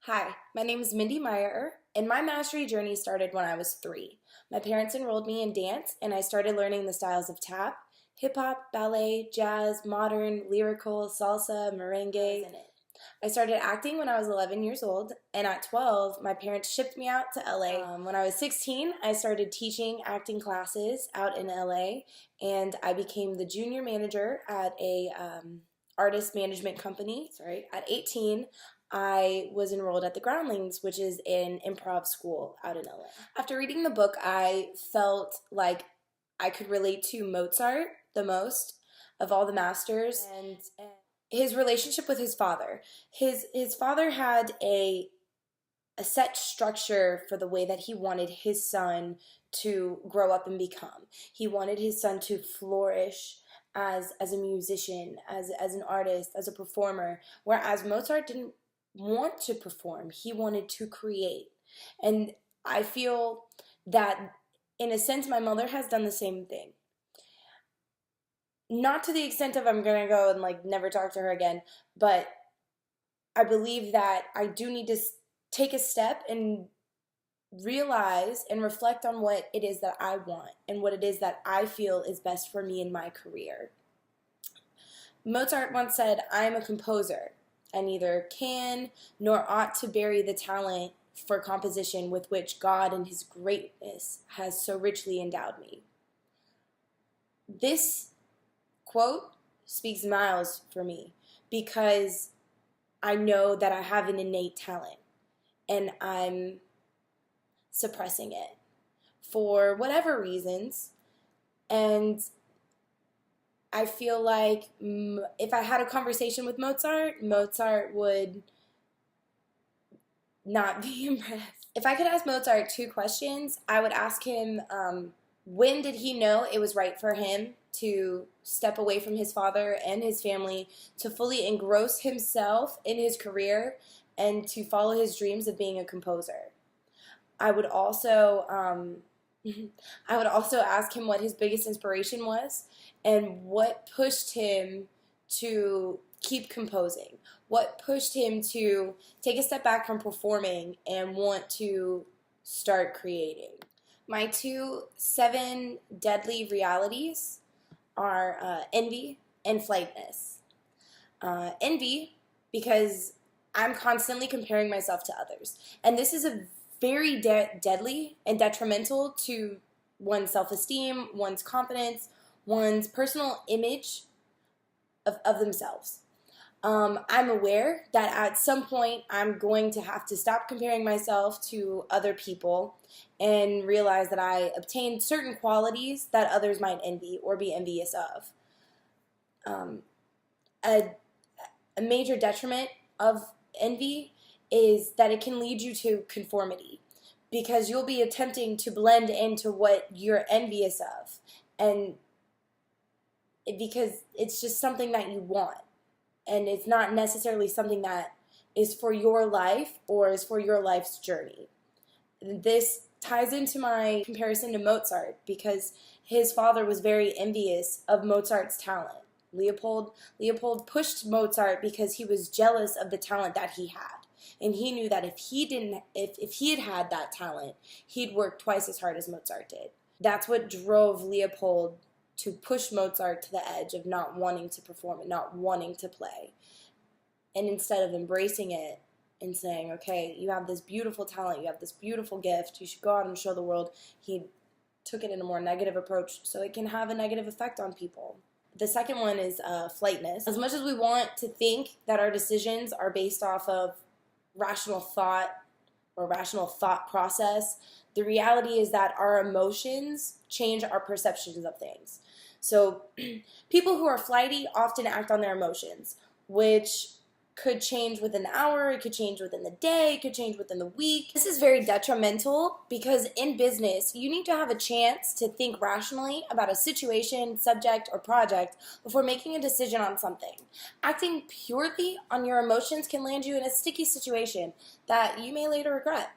Hi, my name is Mindi Meyerer, and my mastery journey started when I was 3. My parents enrolled me in dance, and I started learning the styles of tap, hip-hop, ballet, jazz, modern, lyrical, salsa, merengue. I started acting when I was 11 years old, and at 12, my parents shipped me out to LA. When I was 16, I started teaching acting classes out in LA, and I became the junior manager at a artist management company. At 18, I was enrolled at the Groundlings, which is an improv school out in LA. After reading the book, I felt like I could relate to Mozart the most of all the masters, and his relationship with his father. His father had a set structure for the way that he wanted his son to grow up and become. He wanted his son to flourish as a musician, as an artist, as a performer, whereas Mozart didn't want to perform. He wanted to create. And I feel that, in a sense, my mother has done the same thing. Not to the extent of I'm going to go and never talk to her again, but I believe that I do need to take a step and realize and reflect on what it is that I want and what it is that I feel is best for me in my career. Mozart once said, "I am a composer. I neither can nor ought to bury the talent for composition with which God in his greatness has so richly endowed me." This quote speaks miles for me because I know that I have an innate talent and I'm suppressing it for whatever reasons. And I feel like if I had a conversation with Mozart, Mozart would not be impressed. If I could ask Mozart 2 questions, I would ask him, when did he know it was right for him to step away from his father and his family, to fully engross himself in his career, and to follow his dreams of being a composer? I would also ask him what his biggest inspiration was and what pushed him to keep composing. What pushed him to take a step back from performing and want to start creating. My 2 7 deadly realities are envy and flightness. Envy, because I'm constantly comparing myself to others. And this is a very deadly and detrimental to one's self-esteem, one's confidence, one's personal image of themselves. I'm aware that at some point I'm going to have to stop comparing myself to other people and realize that I obtained certain qualities that others might envy or be envious of. A major detriment of envy is that it can lead you to conformity, because you'll be attempting to blend into what you're envious of, and because it's just something that you want, and it's not necessarily something that is for your life or is for your life's journey. This ties into my comparison to Mozart, because his father was very envious of Mozart's talent. Leopold pushed Mozart because he was jealous of the talent that he had. And he knew that if he had had that talent, he'd work twice as hard as Mozart did. That's what drove Leopold to push Mozart to the edge of not wanting to perform and not wanting to play. And instead of embracing it and saying, okay, you have this beautiful talent, you have this beautiful gift, you should go out and show the world, he took it in a more negative approach so it can have a negative effect on people. The second one is flightness. As much as we want to think that our decisions are based off of rational thought or rational thought process, the reality is that our emotions change our perceptions of things. So people who are flighty often act on their emotions, which could change within the hour, it could change within the day, it could change within the week. This is very detrimental because in business, you need to have a chance to think rationally about a situation, subject, or project before making a decision on something. Acting purely on your emotions can land you in a sticky situation that you may later regret.